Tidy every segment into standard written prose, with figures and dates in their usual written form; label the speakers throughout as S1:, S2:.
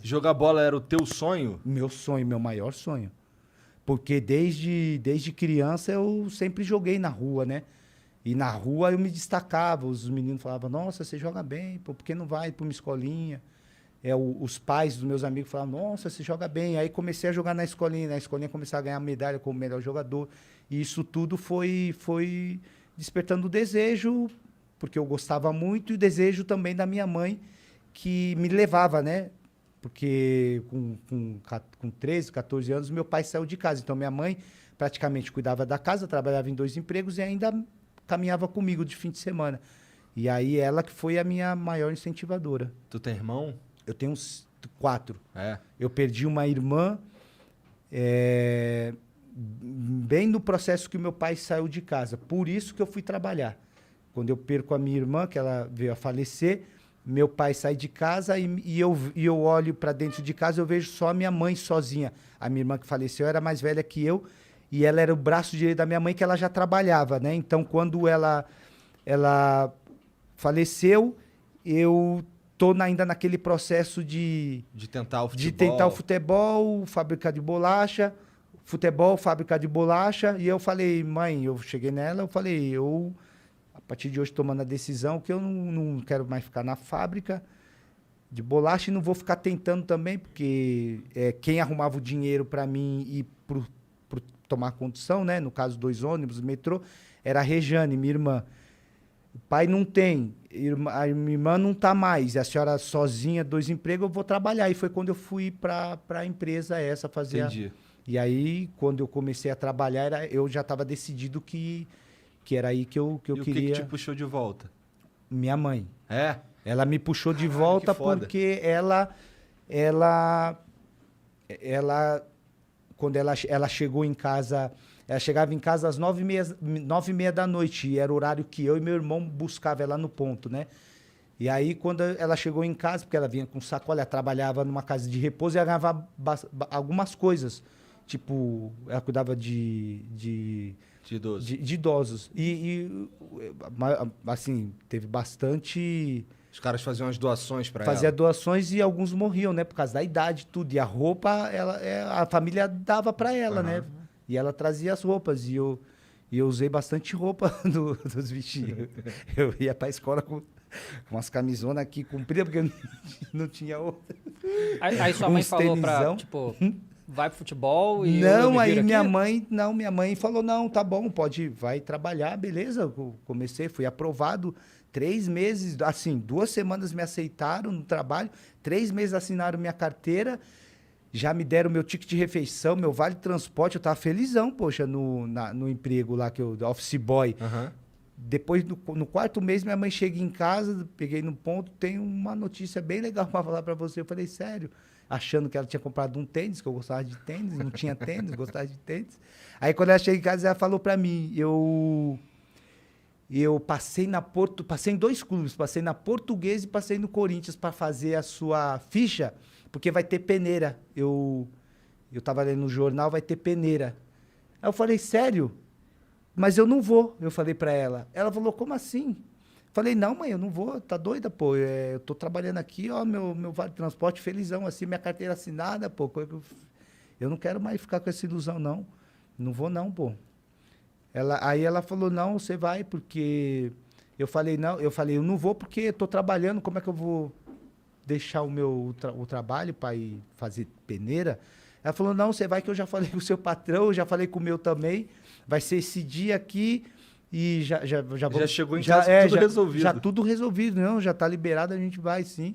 S1: Jogar bola era o teu sonho?
S2: Meu sonho, meu maior sonho. Porque desde criança eu sempre joguei na rua, né? E na rua eu me destacava. Os meninos falavam, nossa, você joga bem, pô, por que não vai para uma escolinha? Os pais dos meus amigos falavam, nossa, você joga bem. Aí comecei a jogar na escolinha. Na escolinha comecei a ganhar medalha como melhor jogador. E isso tudo foi despertando o desejo, porque eu gostava muito, e o desejo também da minha mãe, que me levava, né? Porque com 13, 14 anos, meu pai saiu de casa. Então, minha mãe praticamente cuidava da casa, trabalhava em 2 empregos e ainda caminhava comigo de fim de semana. E aí, ela que foi a minha maior incentivadora.
S1: Tu tem irmão?
S2: Eu tenho uns 4.
S1: É.
S2: Eu perdi uma irmã bem no processo que o meu pai saiu de casa. Por isso que eu fui trabalhar. Quando eu perco a minha irmã, que ela veio a falecer, meu pai sai de casa e eu olho para dentro de casa, eu vejo só a minha mãe sozinha. A minha irmã que faleceu era mais velha que eu e ela era o braço direito da minha mãe, que ela já trabalhava, né? Então, quando ela faleceu, eu tô ainda naquele processo de
S1: tentar o futebol.
S2: De tentar o futebol, fábrica de bolacha, fábrica de bolacha. E eu falei, mãe, eu cheguei nela, eu falei, a partir de hoje, tomando a decisão que eu não quero mais ficar na fábrica de bolacha e não vou ficar tentando também, porque quem arrumava o dinheiro para mim e pro tomar condução, né? No caso, 2 ônibus, metrô, era a Rejane, minha irmã. O pai não tem, a minha irmã não está mais, a senhora sozinha, 2 empregos, eu vou trabalhar. E foi quando eu fui para a empresa essa fazer.
S1: Entendi.
S2: E aí, quando eu comecei a trabalhar, eu já estava decidido que era aí que eu queria.
S1: E o que te puxou de volta?
S2: Minha mãe.
S1: É?
S2: Ela me puxou de
S1: Caralho,
S2: volta
S1: que foda.
S2: porque quando ela chegou em casa, ela chegava em casa às 9h30 da noite, e era o horário que eu e meu irmão buscava ela no ponto, né? E aí, quando ela chegou em casa, porque ela vinha com sacola, ela trabalhava numa casa de repouso e ela ganhava algumas coisas. Tipo, ela cuidava de
S1: idosos.
S2: De idosos. Assim, teve bastante...
S1: Os caras faziam as doações para ela.
S2: Fazia doações e alguns morriam, né? Por causa da idade e tudo. E a roupa, a família dava para ela, né? E ela trazia as roupas. E eu usei bastante roupa dos bichinhos. Eu ia para a escola com umas camisonas aqui compridas, porque eu não tinha outra.
S3: Aí sua mãe falou pra, tipo... Vai pro futebol e
S2: não, aí minha mãe falou, não, tá bom, vai trabalhar, beleza. Eu comecei, fui aprovado 3 meses, assim, 2 semanas me aceitaram no trabalho, 3 meses assinaram minha carteira, já me deram meu ticket de refeição, meu vale transporte, eu tava felizão, poxa, no emprego lá, office boy.
S1: Uhum.
S2: Depois, no 4º mês, minha mãe chega em casa, peguei no ponto, tem uma notícia bem legal para falar para você. Eu falei, sério? Achando que ela tinha comprado um tênis, que eu gostava de tênis, não tinha tênis, gostava de tênis. Aí, quando ela chega em casa, ela falou para mim, eu passei em 2 clubes, passei na Portuguesa e passei no Corinthians para fazer a sua ficha, porque vai ter peneira. Eu tava lendo no jornal, vai ter peneira. Aí eu falei, sério? Mas eu não vou, eu falei para ela. Ela falou, como assim? Falei, não, mãe, eu não vou, tá doida, pô. Eu tô trabalhando aqui, ó, meu vale transporte felizão, assim, minha carteira assinada, pô. Eu não quero mais ficar com essa ilusão, não. Não vou, não, pô. Aí ela falou, não, você vai, porque... Eu falei, eu não vou porque eu tô trabalhando, como é que eu vou deixar o trabalho para ir fazer peneira? Ela falou, não, você vai que eu já falei com o seu patrão, eu já falei com o meu também, vai ser esse dia aqui... E já
S1: chegou em casa tudo resolvido.
S2: Já tudo resolvido, não, já tá liberado, a gente vai sim.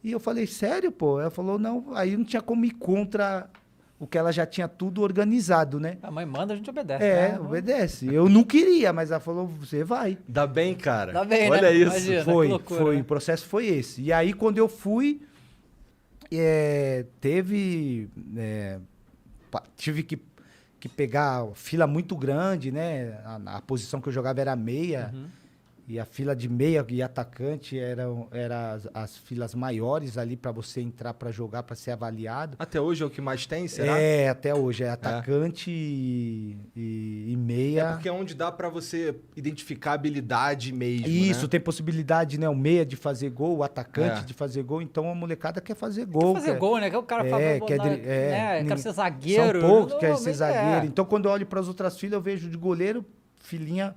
S2: E eu falei, sério, pô? Ela falou, não, aí não tinha como ir contra o que ela já tinha tudo organizado, né?
S3: A mãe manda, a gente obedece.
S2: né? Obedece. Eu não queria, mas ela falou, você vai.
S1: Dá bem, cara.
S3: Dá bem,
S1: olha
S3: né?
S1: isso.
S3: Imagina,
S2: foi,
S3: loucura,
S2: foi,
S3: né?
S2: O processo foi esse. E aí, quando eu fui, tive que pegar fila muito grande, né? A posição que eu jogava era meia.
S3: Uhum.
S2: E a fila de meia e atacante eram as filas maiores ali para você entrar para jogar, para ser avaliado.
S1: Até hoje é o que mais tem, será?
S2: Até hoje. É atacante e meia.
S1: É porque é onde dá para você identificar a habilidade mesmo,
S2: Isso,
S1: né?
S2: tem possibilidade, né? O meia de fazer gol, o atacante de fazer gol. Então a molecada quer fazer gol.
S3: Quer fazer gol, né? Que o cara fala, quero ser zagueiro.
S2: São poucos que querem ser zagueiro. Então quando eu olho para as outras filas, eu vejo de goleiro, filinha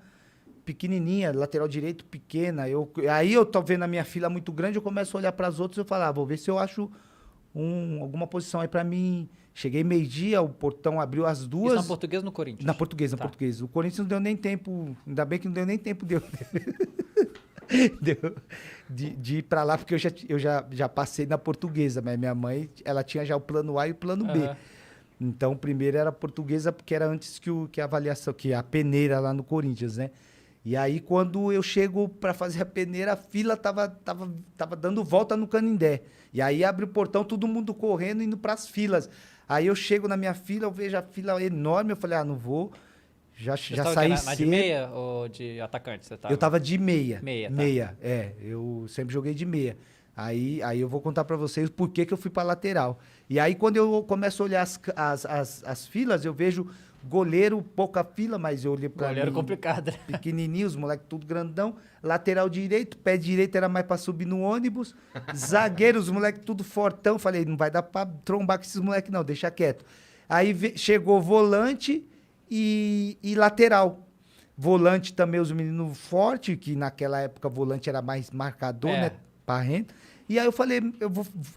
S2: pequenininha, lateral direito pequena. Aí eu tô vendo a minha fila muito grande, eu começo a olhar para as outras e falar, vou ver se eu acho alguma posição aí para mim. Cheguei meio-dia, o portão abriu às 2.
S3: Isso na Portuguesa ou no Corinthians?
S2: Na Portuguesa, na Portuguesa. O Corinthians não deu nem tempo, ainda bem que não deu nem tempo de ir para lá, porque eu já passei na Portuguesa, mas minha mãe, ela tinha já o plano A e o plano B. Então, o primeiro era a Portuguesa, porque era antes que a avaliação, que a peneira lá no Corinthians, né? E aí, quando eu chego para fazer a peneira, a fila tava dando volta no Canindé. E aí, abre o portão, todo mundo correndo, indo para as filas. Aí, eu chego na minha fila, eu vejo a fila enorme, eu falei, não vou. Já saí cedo.
S3: Na de meia ou de atacante? Você tava?
S2: Eu tava de meia.
S3: Meia, tá.
S2: Meia, eu sempre joguei de meia. Aí eu vou contar para vocês por que eu fui para lateral. E aí, quando eu começo a olhar as filas, eu vejo goleiro, pouca fila, mas eu olhei para
S3: goleiro complicado.
S2: Pequenininho, os moleques tudo grandão. Lateral direito, pé direito era mais para subir no ônibus. Zagueiro, os moleques tudo fortão. Falei, não vai dar para trombar com esses moleques não, deixa quieto. Aí chegou volante e lateral. Volante também, os meninos fortes, que naquela época volante era mais marcador, né? Parrento. E aí eu falei,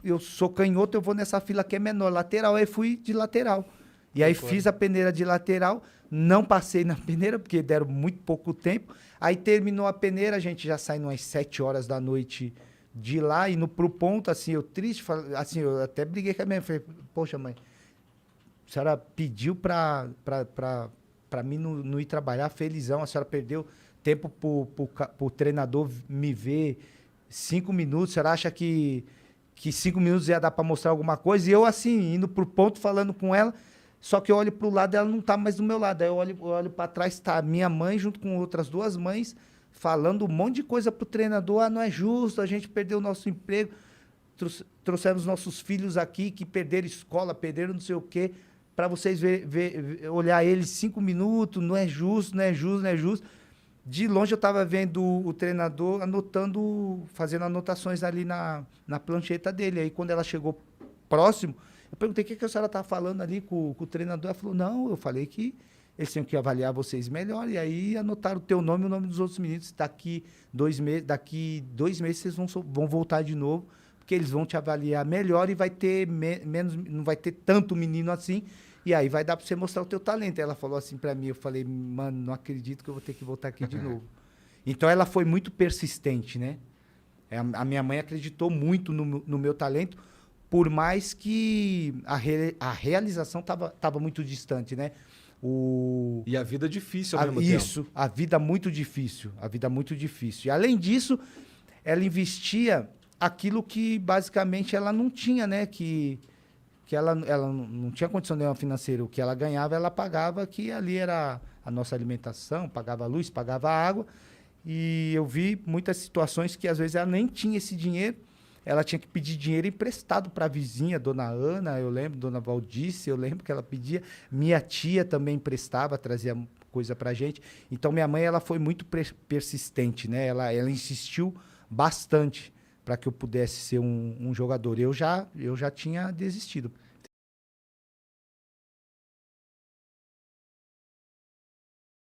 S2: eu sou canhoto, eu vou nessa fila que é menor, lateral. Aí fui de lateral. E aí fiz a peneira de lateral, não passei na peneira, porque deram muito pouco tempo. Aí terminou a peneira, a gente já sai umas 7 horas da noite de lá, indo pro ponto, assim, eu triste, assim, eu até briguei com a minha mãe, falei, poxa mãe, a senhora pediu pra mim não ir trabalhar, felizão, a senhora perdeu tempo pro treinador me ver 5 minutos, a senhora acha que 5 minutos ia dar pra mostrar alguma coisa? E eu, assim, indo pro ponto, falando com ela, só que eu olho pro lado, ela não tá mais do meu lado. Aí eu olho para trás, tá minha mãe junto com outras 2 mães, falando um monte de coisa pro treinador. Não é justo, a gente perdeu o nosso emprego, trouxemos nossos filhos aqui que perderam escola, perderam não sei o quê, para vocês olhar eles 5 minutos, não é justo, não é justo, não é justo. De longe eu tava vendo o treinador fazendo anotações ali na plancheta dele. Aí quando ela chegou próximo, eu perguntei o que a senhora estava falando ali com o treinador. Ela falou, não, eu falei que eles tinham que avaliar vocês melhor. E aí anotaram o teu nome e o nome dos outros meninos. Daqui 2 meses vocês vão voltar de novo, porque eles vão te avaliar melhor e vai ter menos, não vai ter tanto menino assim. E aí vai dar para você mostrar o teu talento. Ela falou assim para mim, eu falei, mano, não acredito que eu vou ter que voltar aqui de novo. Então ela foi muito persistente, né? A minha mãe acreditou muito no meu talento, por mais que a realização estava muito distante, né?
S1: E a vida difícil ao mesmo tempo.
S2: Isso, a vida muito difícil. E além disso, ela investia aquilo que basicamente ela não tinha, né? Que ela não tinha condição nenhuma financeira. O que ela ganhava, ela pagava, que ali era a nossa alimentação, pagava a luz, pagava a água. E eu vi muitas situações que às vezes ela nem tinha esse dinheiro. Ela tinha que pedir dinheiro emprestado para a vizinha, dona Ana, eu lembro, dona Valdice, eu lembro que ela pedia. Minha tia também emprestava, trazia coisa para a gente. Então, minha mãe ela foi muito persistente, né? Ela insistiu bastante para que eu pudesse ser um jogador. Eu já tinha desistido.